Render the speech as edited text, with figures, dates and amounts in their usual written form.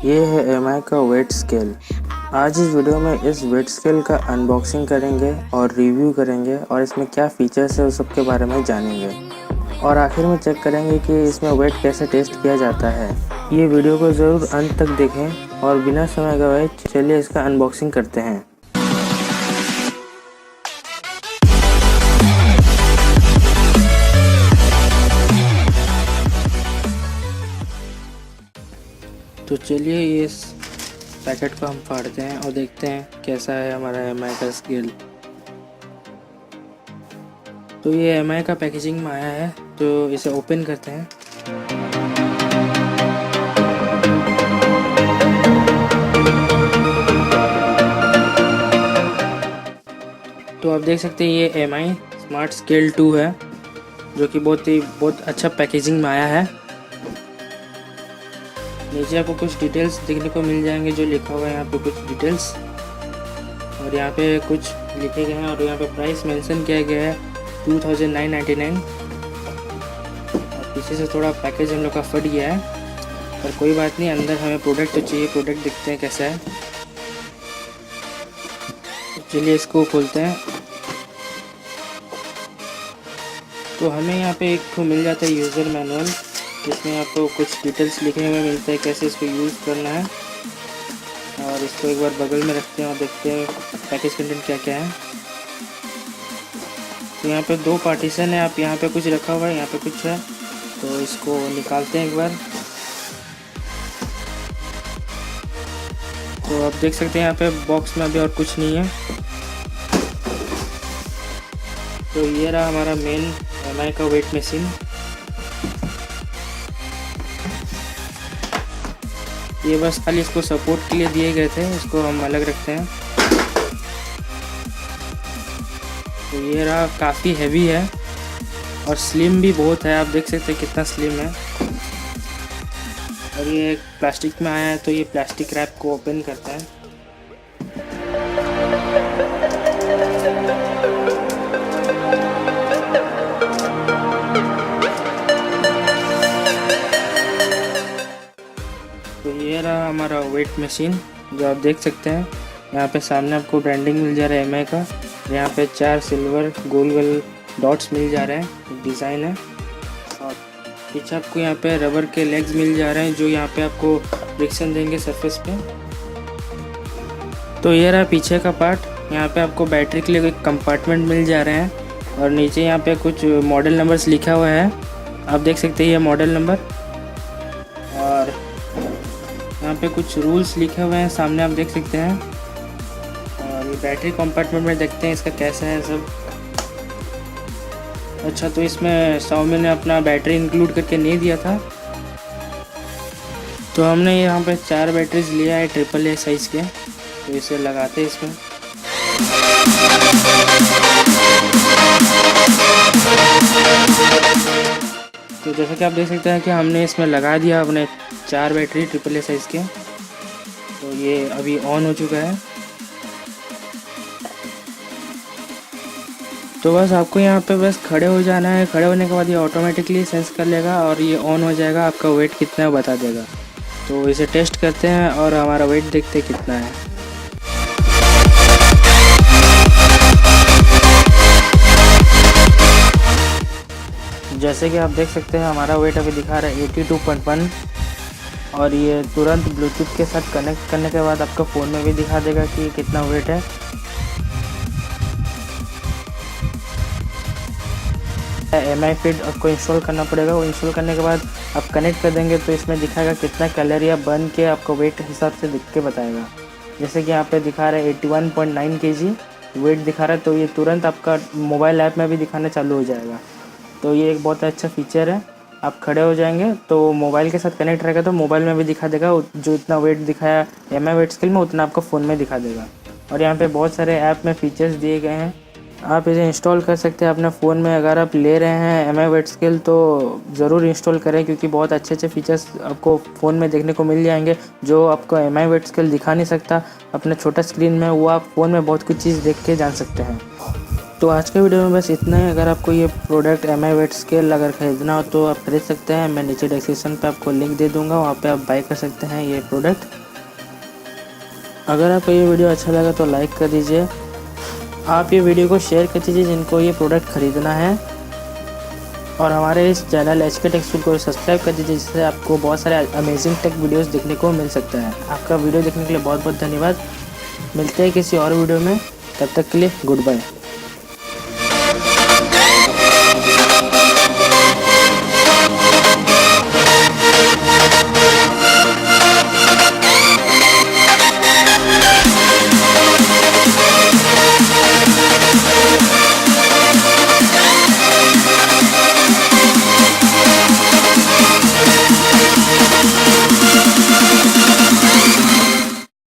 ये है एमआई का वेट स्केल। आज इस वीडियो में इस वेट स्केल का अनबॉक्सिंग करेंगे और रिव्यू करेंगे और इसमें क्या फीचर्स है उस सब के बारे में जानेंगे और आखिर में चेक करेंगे कि इसमें वेट कैसे टेस्ट किया जाता है। ये वीडियो को ज़रूर अंत तक देखें और बिना समय गवाए चलिए इसका अनबॉक्सिंग करते हैं। तो चलिए इस पैकेट को हम फाड़ते हैं और देखते हैं कैसा है हमारा एमआई का स्केल। तो ये एमआई का पैकेजिंग में आया है, तो इसे ओपन करते हैं। तो आप देख सकते हैं ये एमआई स्मार्ट स्केल 2 है, जो कि बहुत अच्छा पैकेजिंग में आया है। नीचे आपको कुछ डिटेल्स देखने को मिल जाएंगे, जो लिखा हुआ है यहाँ पे कुछ डिटेल्स और यहाँ पे कुछ लिखे गए हैं और यहाँ पे प्राइस मेंशन किया गया है 2999। और पीछे से थोड़ा पैकेज हम लोग का फट गया है, पर कोई बात नहीं, अंदर हमें प्रोडक्ट तो चाहिए। प्रोडक्ट देखते हैं कैसा है। चलिए इसको खोलते हैं। तो हमें यहाँ पे एक मिल जाता है यूज़र मैनुअल, जिसमें आपको कुछ डिटेल्स लिखने में मिलता है कैसे इसको यूज़ करना है। और इसको एक बार बगल में रखते हैं और देखते हैं पैकेज कंटेंट क्या क्या है। तो यहाँ पे 2 पार्टीशन है, आप यहाँ पे कुछ रखा हुआ है, यहाँ पे कुछ है, तो इसको निकालते हैं एक बार। तो आप देख सकते हैं यहाँ पे बॉक्स में अभी और कुछ नहीं है। तो ये रहा हमारा मेन एमआई का वेट मशीन। ये बस खाली इसको सपोर्ट के लिए दिए गए थे, इसको हम अलग रखते हैं। तो ये रहा, काफ़ी हैवी है और स्लिम भी बहुत है, आप देख सकते हैं कितना स्लिम है। और ये प्लास्टिक में आया है, तो ये प्लास्टिक रैप को ओपन करते हैं। तो ये रहा हमारा वेट मशीन, जो आप देख सकते हैं। यहाँ पे सामने आपको ब्रांडिंग मिल जा रहा है एमआई का। यहाँ पे 4 सिल्वर गोल गोल डॉट्स मिल जा रहे हैं, डिज़ाइन है। और पीछे आपको यहाँ पे रबर के लेग्स मिल जा रहे हैं, जो यहाँ पे आपको फ्रिक्शन देंगे सरफेस पे। तो ये रहा पीछे का पार्ट। यहाँ पे आपको बैटरी के लिए एक कंपार्टमेंट मिल जा रहे हैं और नीचे यहाँ पे कुछ मॉडल नंबर्स लिखा हुआ है, आप देख सकते हैं ये मॉडल नंबर। और यहाँ पे कुछ रूल्स लिखे हुए हैं सामने, आप देख सकते हैं। और ये बैटरी कंपार्टमेंट में देखते हैं इसका कैसा है सब। अच्छा, तो इसमें Xiaomi ने अपना बैटरी इंक्लूड करके नहीं दिया था, तो हमने यहाँ पे 4 बैटरीज लिया है AAA साइज़ के। तो इसे लगाते हैं इसमें। तो जैसा कि आप देख सकते हैं कि हमने इसमें लगा दिया अपने 4 बैटरी AAA साइज़ के। तो ये अभी ऑन हो चुका है। तो बस आपको यहाँ पे बस खड़े हो जाना है। खड़े होने के बाद ये ऑटोमेटिकली सेंस कर लेगा और ये ऑन हो जाएगा, आपका वेट कितना है बता देगा। तो इसे टेस्ट करते हैं और हमारा वेट देखते हैं कितना है। जैसे कि आप देख सकते हैं हमारा वेट अभी दिखा रहा है 82.1 और ये तुरंत ब्लूटूथ के साथ कनेक्ट करने के बाद आपका फ़ोन में भी दिखा देगा कि कितना वेट है। एमआई फिट आपको इंस्टॉल करना पड़ेगा। वो इंस्टॉल करने के बाद आप कनेक्ट कर देंगे तो इसमें दिखाएगा कितना कैलोरी बर्न के आपको वेट हिसाब से दिख के बताएगा। जैसे कि यहाँ पे दिखा रहा है 81.9 kg वेट दिखा रहा है, तो ये तुरंत आपका मोबाइल ऐप में भी दिखाना चालू हो जाएगा। तो ये एक बहुत अच्छा फीचर है। आप खड़े हो जाएंगे तो मोबाइल के साथ कनेक्ट रहेगा, तो मोबाइल में भी दिखा देगा जो इतना वेट दिखाया एमआई वेट स्केल में उतना आपको फ़ोन में दिखा देगा। और यहाँ पे बहुत सारे ऐप में फीचर्स दिए गए हैं, आप इसे इंस्टॉल कर सकते हैं अपने फ़ोन में। अगर आप ले रहे हैं एमआई वेट स्केल तो ज़रूर इंस्टॉल करें, क्योंकि बहुत अच्छे फीचर्स आपको फ़ोन में देखने को मिल जाएंगे, जो आपको एमआई वेट स्केल दिखा नहीं सकता अपने छोटा स्क्रीन में, वो आप फ़ोन में बहुत कुछ चीज़ देख के जान सकते हैं। तो आज के वीडियो में बस इतना ही। अगर आपको ये प्रोडक्ट MI वेट स्केल अगर ख़रीदना हो तो आप खरीद सकते हैं। मैं नीचे डिस्क्रिप्शन पे आपको लिंक दे दूँगा, वहाँ पे आप बाय कर सकते हैं ये प्रोडक्ट। अगर आपको ये वीडियो अच्छा लगा तो लाइक कर दीजिए। आप ये वीडियो को शेयर कर दीजिए जिनको ये प्रोडक्ट ख़रीदना है, और हमारे इस चैनल HK टेक स्कूल को सब्सक्राइब कर दीजिए, जिससे आपको बहुत सारे अमेजिंग टेक वीडियोस देखने को मिल सकता है। आपका वीडियो देखने के लिए बहुत बहुत धन्यवाद। मिलते हैं किसी और वीडियो में, तब तक के लिए गुड बाय।